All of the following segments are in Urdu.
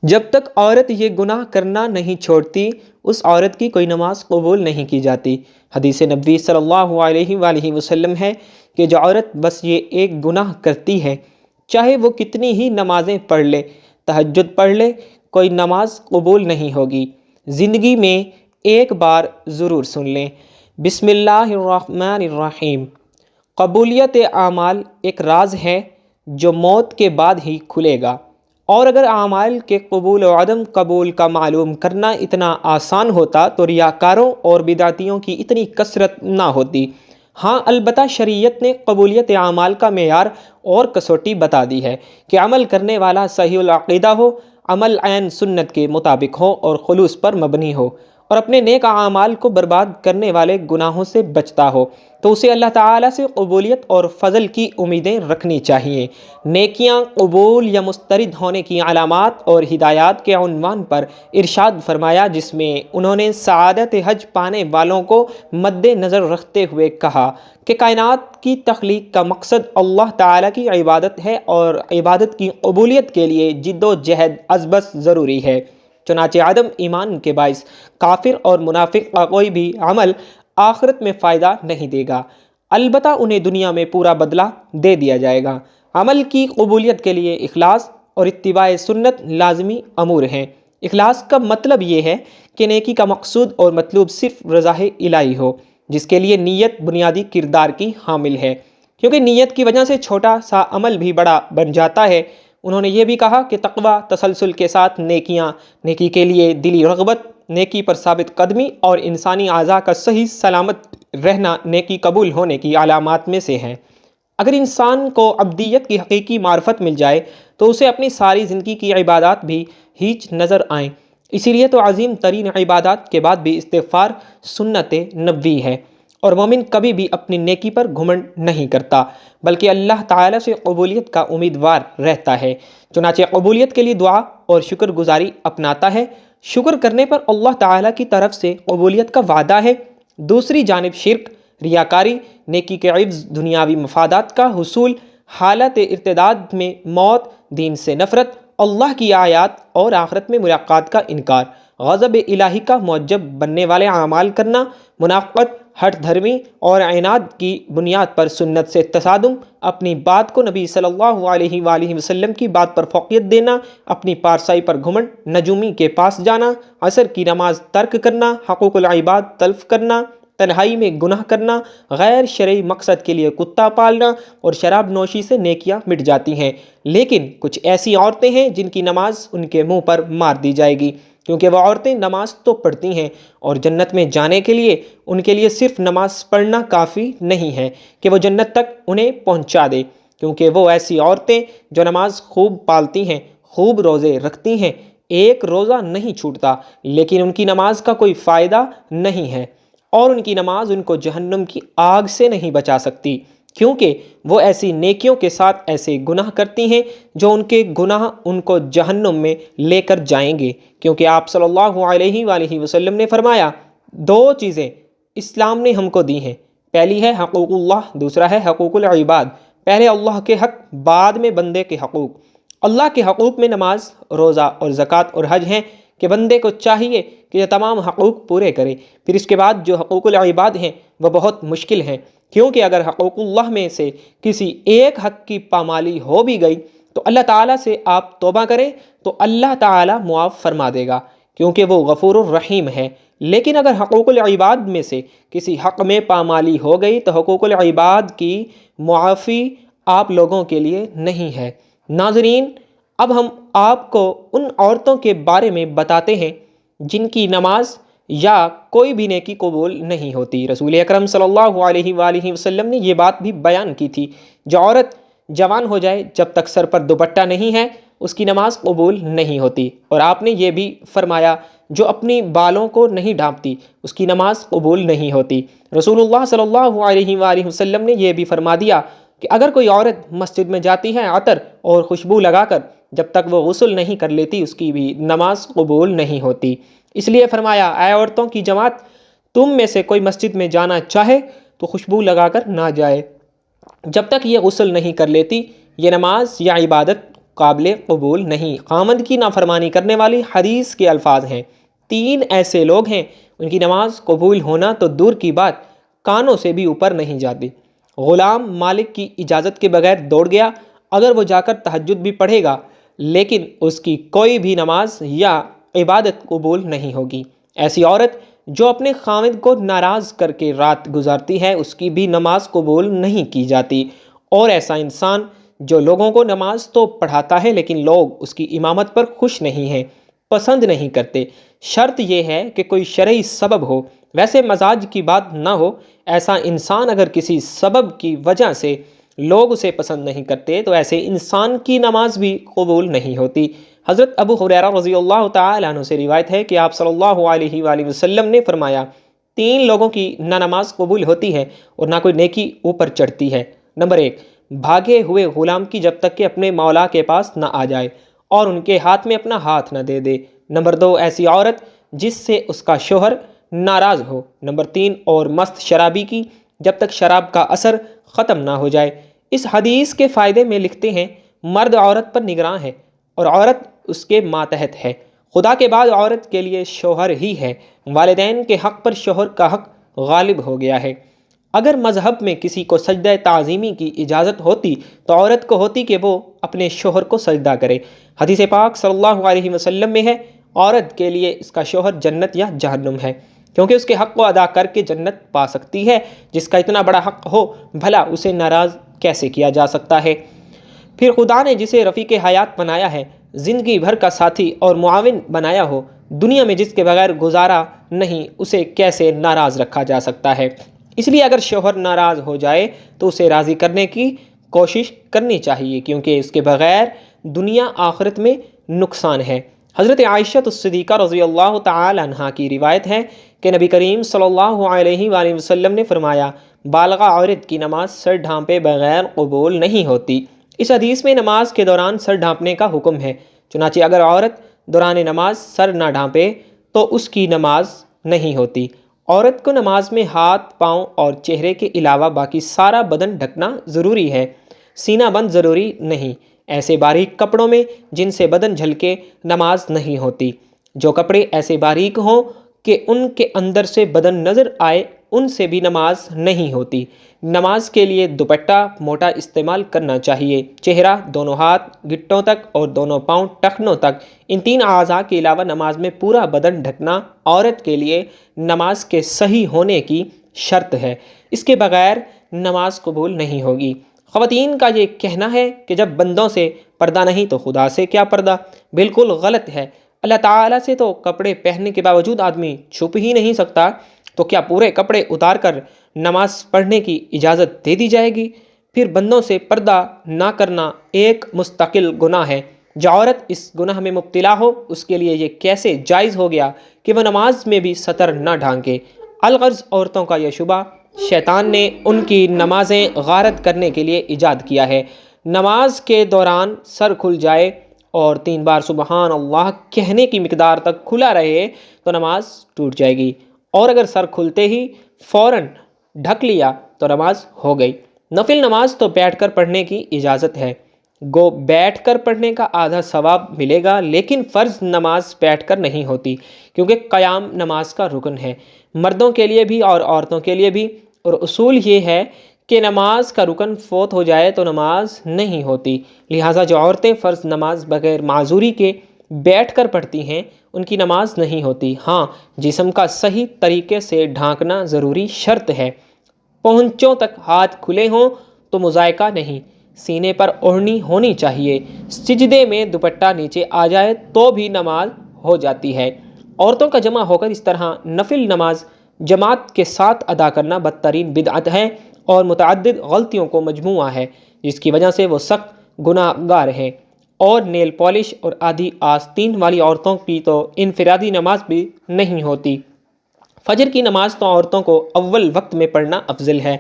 جب تک عورت یہ گناہ کرنا نہیں چھوڑتی اس عورت کی کوئی نماز قبول نہیں کی جاتی۔ حدیث نبوی صلی اللہ علیہ وآلہ وسلم ہے کہ جو عورت بس یہ ایک گناہ کرتی ہے، چاہے وہ کتنی ہی نمازیں پڑھ لے، تہجد پڑھ لے، کوئی نماز قبول نہیں ہوگی۔ زندگی میں ایک بار ضرور سن لیں، بسم اللہ الرحمن الرحیم۔ قبولیت اعمال ایک راز ہے جو موت کے بعد ہی کھلے گا، اور اگر اعمال کے قبول و عدم قبول کا معلوم کرنا اتنا آسان ہوتا تو ریاکاروں اور بدعتیوں کی اتنی کثرت نہ ہوتی۔ ہاں البتہ شریعت نے قبولیت اعمال کا معیار اور کسوٹی بتا دی ہے کہ عمل کرنے والا صحیح العقیدہ ہو، عمل عین سنت کے مطابق ہو اور خلوص پر مبنی ہو، اور اپنے نیک اعمال کو برباد کرنے والے گناہوں سے بچتا ہو، تو اسے اللہ تعالیٰ سے قبولیت اور فضل کی امیدیں رکھنی چاہیے۔ نیکیاں قبول یا مسترد ہونے کی علامات اور ہدایات کے عنوان پر ارشاد فرمایا، جس میں انہوں نے سعادت حج پانے والوں کو مد نظر رکھتے ہوئے کہا کہ کائنات کی تخلیق کا مقصد اللہ تعالیٰ کی عبادت ہے، اور عبادت کی قبولیت کے لیے جد و جہد ازبس ضروری ہے۔ چنانچہ عدم ایمان کے باعث کافر اور منافق کا کوئی بھی عمل آخرت میں فائدہ نہیں دے گا، البتہ انہیں دنیا میں پورا بدلہ دے دیا جائے گا۔ عمل کی قبولیت کے لیے اخلاص اور اتباع سنت لازمی امور ہیں۔ اخلاص کا مطلب یہ ہے کہ نیکی کا مقصود اور مطلوب صرف رضا الہی ہو، جس کے لیے نیت بنیادی کردار کی حامل ہے، کیونکہ نیت کی وجہ سے چھوٹا سا عمل بھی بڑا بن جاتا ہے۔ انہوں نے یہ بھی کہا کہ تقویٰ، تسلسل کے ساتھ نیکیاں، نیکی کے لیے دلی رغبت، نیکی پر ثابت قدمی اور انسانی اعضاء کا صحیح سلامت رہنا نیکی قبول ہونے کی علامات میں سے ہیں۔ اگر انسان کو عبدیت کی حقیقی معرفت مل جائے تو اسے اپنی ساری زندگی کی عبادات بھی ہیچ نظر آئیں۔ اسی لیے تو عظیم ترین عبادات کے بعد بھی استغفار سنت نبوی ہے، اور مومن کبھی بھی اپنی نیکی پر گھمنڈ نہیں کرتا بلکہ اللہ تعالیٰ سے قبولیت کا امیدوار رہتا ہے۔ چنانچہ قبولیت کے لیے دعا اور شکر گزاری اپناتا ہے۔ شکر کرنے پر اللہ تعالیٰ کی طرف سے قبولیت کا وعدہ ہے۔ دوسری جانب شرک، ریاکاری، نیکی کے عوض دنیاوی مفادات کا حصول، حالت ارتداد میں موت، دین سے نفرت، اللہ کی آیات اور آخرت میں ملاقات کا انکار، غضب الہی کا موجب بننے والے اعمال کرنا، منافقت، ہٹ دھرمی اور عناد کی بنیاد پر سنت سے تصادم، اپنی بات کو نبی صلی اللہ علیہ وآلہ وسلم کی بات پر فوقیت دینا، اپنی پارسائی پر گھمنڈ، نجومی کے پاس جانا، عصر کی نماز ترک کرنا، حقوق العباد تلف کرنا، تنہائی میں گناہ کرنا، غیر شرعی مقصد کے لیے کتا پالنا اور شراب نوشی سے نیکیاں مٹ جاتی ہیں۔ لیکن کچھ ایسی عورتیں ہیں جن کی نماز ان کے منہ پر مار دی جائے گی، کیونکہ وہ عورتیں نماز تو پڑھتی ہیں، اور جنت میں جانے کے لیے ان کے لیے صرف نماز پڑھنا کافی نہیں ہے کہ وہ جنت تک انہیں پہنچا دے، کیونکہ وہ ایسی عورتیں جو نماز خوب پالتی ہیں، خوب روزے رکھتی ہیں، ایک روزہ نہیں چھوٹتا، لیکن ان کی نماز کا کوئی فائدہ نہیں ہے، اور ان کی نماز ان کو جہنم کی آگ سے نہیں بچا سکتی، کیونکہ وہ ایسی نیکیوں کے ساتھ ایسے گناہ کرتی ہیں جو ان کے گناہ ان کو جہنم میں لے کر جائیں گے، کیونکہ آپ صلی اللہ علیہ وآلہ وسلم نے فرمایا، دو چیزیں اسلام نے ہم کو دی ہیں، پہلی ہے حقوق اللہ، دوسرا ہے حقوق العباد۔ پہلے اللہ کے حق، بعد میں بندے کے حقوق۔ اللہ کے حقوق میں نماز، روزہ اور زکوٰۃ اور حج ہیں کہ بندے کو چاہیے کہ یہ تمام حقوق پورے کرے۔ پھر اس کے بعد جو حقوق العباد ہیں وہ بہت مشکل ہیں، کیونکہ اگر حقوق اللہ میں سے کسی ایک حق کی پامالی ہو بھی گئی تو اللہ تعالیٰ سے آپ توبہ کریں تو اللہ تعالیٰ معاف فرما دے گا، کیونکہ وہ غفور الرحیم ہے۔ لیکن اگر حقوق العباد میں سے کسی حق میں پامالی ہو گئی تو حقوق العباد کی معافی آپ لوگوں کے لیے نہیں ہے۔ ناظرین، اب ہم آپ کو ان عورتوں کے بارے میں بتاتے ہیں جن کی نماز یا کوئی بھی نیکی قبول نہیں ہوتی۔ رسول اکرم صلی اللہ علیہ وآلہ وسلم نے یہ بات بھی بیان کی تھی، جو عورت جوان ہو جائے جب تک سر پر دوپٹہ نہیں ہے اس کی نماز قبول نہیں ہوتی، اور آپ نے یہ بھی فرمایا جو اپنی بالوں کو نہیں ڈھانپتی اس کی نماز قبول نہیں ہوتی۔ رسول اللہ صلی اللہ علیہ وآلہ وسلم نے یہ بھی فرما دیا کہ اگر کوئی عورت مسجد میں جاتی ہے عطر اور خوشبو لگا کر، جب تک وہ غسل نہیں کر لیتی اس کی بھی نماز قبول نہیں ہوتی۔ اس لیے فرمایا، اے عورتوں کی جماعت، تم میں سے کوئی مسجد میں جانا چاہے تو خوشبو لگا کر نہ جائے جب تک یہ غسل نہیں کر لیتی، یہ نماز یا عبادت قابل قبول نہیں۔ خامند کی نافرمانی کرنے والی حدیث کے الفاظ ہیں، 3 ایسے لوگ ہیں ان کی نماز قبول ہونا تو دور کی بات کانوں سے بھی اوپر نہیں جاتی۔ غلام مالک کی اجازت کے بغیر دوڑ گیا، اگر وہ جا کر تہجد بھی پڑھے گا لیکن اس کی کوئی بھی نماز یا عبادت قبول نہیں ہوگی۔ ایسی عورت جو اپنے خاوند کو ناراض کر کے رات گزارتی ہے اس کی بھی نماز قبول نہیں کی جاتی۔ اور ایسا انسان جو لوگوں کو نماز تو پڑھاتا ہے لیکن لوگ اس کی امامت پر خوش نہیں ہیں، پسند نہیں کرتے۔ شرط یہ ہے کہ کوئی شرعی سبب ہو، ویسے مزاج کی بات نہ ہو۔ ایسا انسان اگر کسی سبب کی وجہ سے لوگ اسے پسند نہیں کرتے تو ایسے انسان کی نماز بھی قبول نہیں ہوتی۔ حضرت ابو ہریرہ رضی اللہ تعالی عنہ سے روایت ہے کہ آپ صلی اللہ علیہ وآلہ وسلم نے فرمایا، 3 لوگوں کی نہ نماز قبول ہوتی ہے اور نہ کوئی نیکی اوپر چڑھتی ہے۔ نمبر 1، بھاگے ہوئے غلام کی جب تک کہ اپنے مولا کے پاس نہ آ جائے اور ان کے ہاتھ میں اپنا ہاتھ نہ دے دے۔ نمبر 2، ایسی عورت جس سے اس کا شوہر ناراض ہو۔ نمبر 3، اور مست شرابی کی جب تک شراب کا اثر ختم نہ ہو جائے۔ اس حدیث کے فائدے میں لکھتے ہیں، مرد عورت پر نگراں ہے اور عورت اس کے ماتحت ہے۔ خدا کے بعد عورت کے لیے شوہر ہی ہے۔ والدین کے حق پر شوہر کا حق غالب ہو گیا ہے۔ اگر مذہب میں کسی کو سجدہ تعظیمی کی اجازت ہوتی تو عورت کو ہوتی کہ وہ اپنے شوہر کو سجدہ کرے۔ حدیث پاک صلی اللہ علیہ وسلم میں ہے، عورت کے لیے اس کا شوہر جنت یا جہنم ہے، کیونکہ اس کے حق کو ادا کر کے جنت پا سکتی ہے۔ جس کا اتنا بڑا حق ہو بھلا اسے ناراض کیسے کیا جا سکتا ہے؟ پھر خدا نے جسے رفیق حیات بنایا ہے، زندگی بھر کا ساتھی اور معاون بنایا ہو، دنیا میں جس کے بغیر گزارا نہیں، اسے کیسے ناراض رکھا جا سکتا ہے؟ اس لیے اگر شوہر ناراض ہو جائے تو اسے راضی کرنے کی کوشش کرنی چاہیے، کیونکہ اس کے بغیر دنیا آخرت میں نقصان ہے۔ حضرت عائشہ صدیقہ رضی اللہ تعالی عنہا کی روایت ہے کہ نبی کریم صلی اللہ علیہ وآلہ وسلم نے فرمایا، بالغہ عورت کی نماز سر ڈھانپے بغیر قبول نہیں ہوتی۔ اس حدیث میں نماز کے دوران سر ڈھانپنے کا حکم ہے، چنانچہ اگر عورت دوران نماز سر نہ ڈھانپے تو اس کی نماز نہیں ہوتی۔ عورت کو نماز میں ہاتھ، پاؤں اور چہرے کے علاوہ باقی سارا بدن ڈھکنا ضروری ہے، سینہ بند ضروری نہیں۔ ایسے باریک کپڑوں میں جن سے بدن جھلکے نماز نہیں ہوتی۔ جو کپڑے ایسے باریک ہوں کہ ان کے اندر سے بدن نظر آئے ان سے بھی نماز نہیں ہوتی۔ نماز کے لیے دوپٹہ موٹا استعمال کرنا چاہیے۔ چہرہ، دونوں ہاتھ گھٹنوں تک اور دونوں پاؤں ٹخنوں تک، ان 3 اعضاء کے علاوہ نماز میں پورا بدن ڈھکنا عورت کے لیے نماز کے صحیح ہونے کی شرط ہے۔ اس کے بغیر نماز قبول نہیں ہوگی۔ خواتین کا یہ کہنا ہے کہ جب بندوں سے پردہ نہیں تو خدا سے کیا پردہ، بالکل غلط ہے۔ اللہ تعالیٰ سے تو کپڑے پہننے کے باوجود آدمی چھپ ہی نہیں سکتا، تو کیا پورے کپڑے اتار کر نماز پڑھنے کی اجازت دے دی جائے گی؟ پھر بندوں سے پردہ نہ کرنا ایک مستقل گناہ ہے۔ جو عورت اس گناہ میں مبتلا ہو اس کے لیے یہ کیسے جائز ہو گیا کہ وہ نماز میں بھی سطر نہ ڈھانکے؟ الغرض عورتوں کا یہ شبہ شیطان نے ان کی نمازیں غارت کرنے کے لیے ایجاد کیا ہے۔ نماز کے دوران سر کھل جائے اور 3 بار سبحان اللہ کہنے کی مقدار تک کھلا رہے تو نماز ٹوٹ جائے گی، اور اگر سر کھلتے ہی فوراً ڈھک لیا تو نماز ہو گئی۔ نفل نماز تو بیٹھ کر پڑھنے کی اجازت ہے، گو بیٹھ کر پڑھنے کا آدھا ثواب ملے گا، لیکن فرض نماز بیٹھ کر نہیں ہوتی، کیونکہ قیام نماز کا رکن ہے، مردوں کے لیے بھی اور عورتوں کے لیے بھی۔ اور اصول یہ ہے کہ نماز کا رکن فوت ہو جائے تو نماز نہیں ہوتی، لہٰذا جو عورتیں فرض نماز بغیر معذوری کے بیٹھ کر پڑھتی ہیں ان کی نماز نہیں ہوتی۔ ہاں، جسم کا صحیح طریقے سے ڈھانکنا ضروری شرط ہے۔ پہنچوں تک ہاتھ کھلے ہوں تو مضائقہ نہیں، سینے پر اوڑھنی ہونی چاہیے، سجدے میں دوپٹہ نیچے آ جائے تو بھی نماز ہو جاتی ہے۔ عورتوں کا جمع ہو کر اس طرح نفل نماز جماعت کے ساتھ ادا کرنا بدترین بدعت ہے اور متعدد غلطیوں کو مجموعہ ہے، جس کی وجہ سے وہ سخت گناہ گار ہیں۔ اور نیل پالش اور آدھی آستین والی عورتوں کی تو انفرادی نماز بھی نہیں ہوتی۔ فجر کی نماز تو عورتوں کو اول وقت میں پڑھنا افضل ہے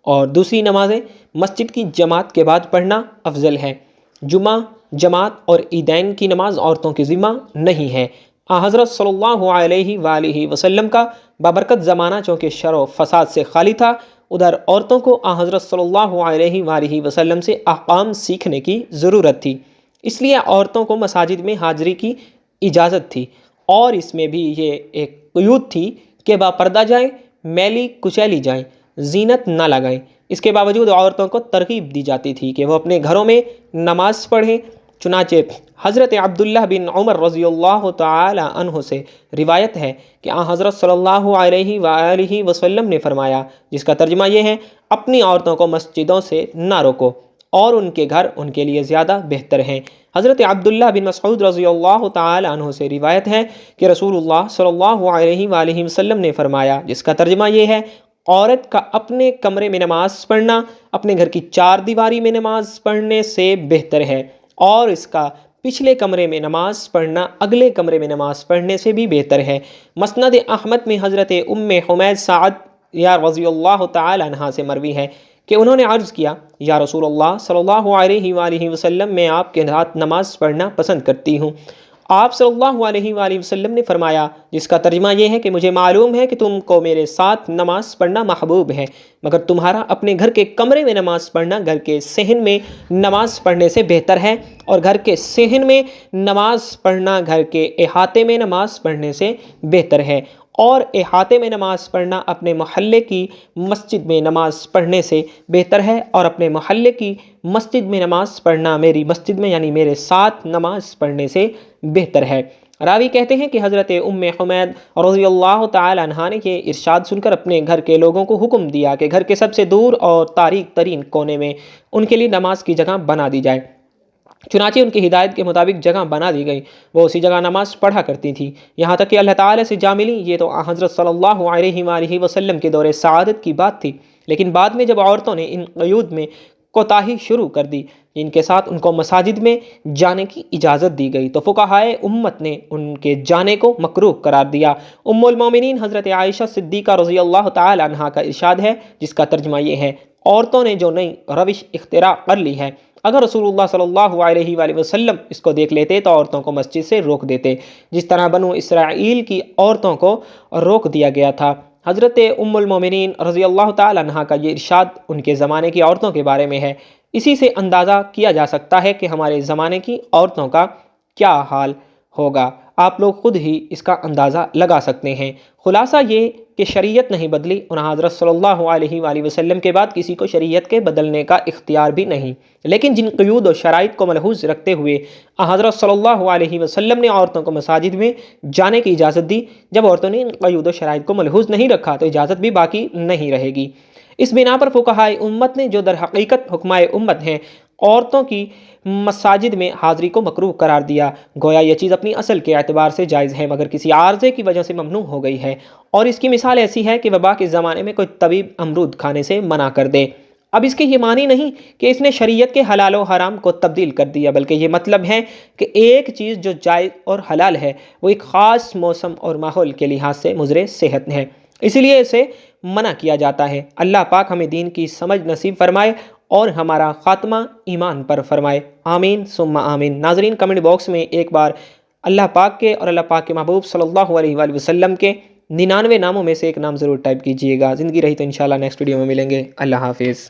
اور دوسری نمازیں مسجد کی جماعت کے بعد پڑھنا افضل ہے۔ جمعہ، جماعت اور عیدین کی نماز عورتوں کی ذمہ نہیں ہے۔ حضرت صلی اللہ علیہ وآلہ وسلم کا بابرکت زمانہ چونکہ شر و فساد سے خالی تھا، ادھر عورتوں کو حضرت صلی اللہ علیہ وآلہ وسلم سے احکام سیکھنے کی ضرورت تھی۔ اس لیے عورتوں کو مساجد میں حاضری کی اجازت تھی، اور اس میں بھی یہ ایک قیود تھی کہ باپردہ جائیں، میلی کچیلی جائیں، زینت نہ لگائیں۔ اس کے باوجود عورتوں کو ترغیب دی جاتی تھی کہ وہ اپنے گھروں میں نماز پڑھیں۔ چنانچہ حضرت عبداللہ بن عمر رضی اللہ تعالی عنہ سے روایت ہے کہ حضرت صلی اللہ علیہ وآلہ وسلم نے فرمایا، جس کا ترجمہ یہ ہے: اپنی عورتوں کو مسجدوں سے نہ روکو، اور ان کے گھر ان کے لیے زیادہ بہتر ہیں۔ حضرت عبداللہ بن مسعود رضی اللہ تعالی عنہ سے روایت ہے کہ رسول اللہ صلی اللہ علیہ وآلہ وسلم نے فرمایا، جس کا ترجمہ یہ ہے: عورت کا اپنے کمرے میں نماز پڑھنا اپنے گھر کی چار دیواری میں نماز پڑھنے سے بہتر ہے، اور اس کا پچھلے کمرے میں نماز پڑھنا اگلے کمرے میں نماز پڑھنے سے بھی بہتر ہے۔ مسند احمد میں حضرت ام حمید سعدیہ رضی اللہ تعالی عنہا سے مروی ہے کہ انہوں نے عرض کیا: یا رسول اللہ صلی اللہ علیہ وآلہ وسلم، میں آپ کے ساتھ نماز پڑھنا پسند کرتی ہوں۔ آپ صلی اللہ علیہ وآلہ وسلم نے فرمایا، جس کا ترجمہ یہ ہے کہ مجھے معلوم ہے کہ تم کو میرے ساتھ نماز پڑھنا محبوب ہے، مگر تمہارا اپنے گھر کے کمرے میں نماز پڑھنا گھر کے صحن میں نماز پڑھنے سے بہتر ہے، اور گھر کے صحن میں نماز پڑھنا گھر کے احاطے میں نماز پڑھنے سے بہتر ہے، اور احاطے میں نماز پڑھنا اپنے محلے کی مسجد میں نماز پڑھنے سے بہتر ہے، اور اپنے محلے کی مسجد میں نماز پڑھنا میری مسجد میں یعنی میرے ساتھ نماز پڑھنے سے بہتر ہے۔ راوی کہتے ہیں کہ حضرت ام حمید رضی اللہ تعالی عنہا نے یہ ارشاد سن کر اپنے گھر کے لوگوں کو حکم دیا کہ گھر کے سب سے دور اور تاریک ترین کونے میں ان کے لیے نماز کی جگہ بنا دی جائے۔ چنانچہ ان کی ہدایت کے مطابق جگہ بنا دی گئی، وہ اسی جگہ نماز پڑھا کرتی تھی، یہاں تک کہ اللہ تعالیٰ سے جا ملی۔ یہ تو حضرت صلی اللہ علیہ وآلہ وسلم کے دور سعادت کی بات تھی، لیکن بعد میں جب عورتوں نے ان قیود میں کوتاہی شروع کر دی جن کے ساتھ ان کو مساجد میں جانے کی اجازت دی گئی، تو فقہائے امت نے ان کے جانے کو مکروہ قرار دیا۔ ام المومنین حضرت عائشہ صدیقہ رضی اللہ تعالی عنہا کا ارشاد ہے، جس کا ترجمہ یہ ہے: عورتوں نے جو نئی روش اختراع کر لی ہے، اگر رسول اللہ صلی اللہ علیہ وآلہ وسلم اس کو دیکھ لیتے تو عورتوں کو مسجد سے روک دیتے، جس طرح بنو اسرائیل کی عورتوں کو روک دیا گیا تھا۔ حضرت ام المومنین رضی اللہ تعالی عنہا کا یہ ارشاد ان کے زمانے کی عورتوں کے بارے میں ہے۔ اسی سے اندازہ کیا جا سکتا ہے کہ ہمارے زمانے کی عورتوں کا کیا حال ہوگا، آپ لوگ خود ہی اس کا اندازہ لگا سکتے ہیں۔ خلاصہ یہ کہ شریعت نہیں بدلی، اور حضرت صلی اللہ علیہ وآلہ وسلم کے بعد کسی کو شریعت کے بدلنے کا اختیار بھی نہیں، لیکن جن قیود و شرائط کو ملحوظ رکھتے ہوئے حضرت صلی اللہ علیہ وسلم نے عورتوں کو مساجد میں جانے کی اجازت دی، جب عورتوں نے ان قیود و شرائط کو ملحوظ نہیں رکھا تو اجازت بھی باقی نہیں رہے گی۔ اس بنا پر فقہائے امت نے، جو در حقیقت حکمائے امت ہیں، عورتوں کی مساجد میں حاضری کو مکروہ قرار دیا۔ گویا یہ چیز اپنی اصل کے اعتبار سے جائز ہے، مگر کسی عارضے کی وجہ سے ممنوع ہو گئی ہے، اور اس کی مثال ایسی ہے کہ وبا کے زمانے میں کوئی طبیب امرود کھانے سے منع کر دے۔ اب اس کے یہ معنی نہیں کہ اس نے شریعت کے حلال و حرام کو تبدیل کر دیا، بلکہ یہ مطلب ہے کہ ایک چیز جو جائز اور حلال ہے وہ ایک خاص موسم اور ماحول کے لحاظ سے مضر صحت ہے، اس لیے اسے منع کیا جاتا ہے۔ اللہ پاک ہمیں دین کی سمجھ نصیب فرمائے اور ہمارا خاتمہ ایمان پر فرمائے، آمین ثم آمین۔ ناظرین، کمنٹ باکس میں ایک بار اللہ پاک کے اور اللہ پاک کے محبوب صلی اللہ علیہ وآلہ وسلم کے 99 ناموں میں سے ایک نام ضرور ٹائپ کیجئے گا۔ زندگی رہی تو انشاءاللہ نیکسٹ ویڈیو میں ملیں گے۔ اللہ حافظ۔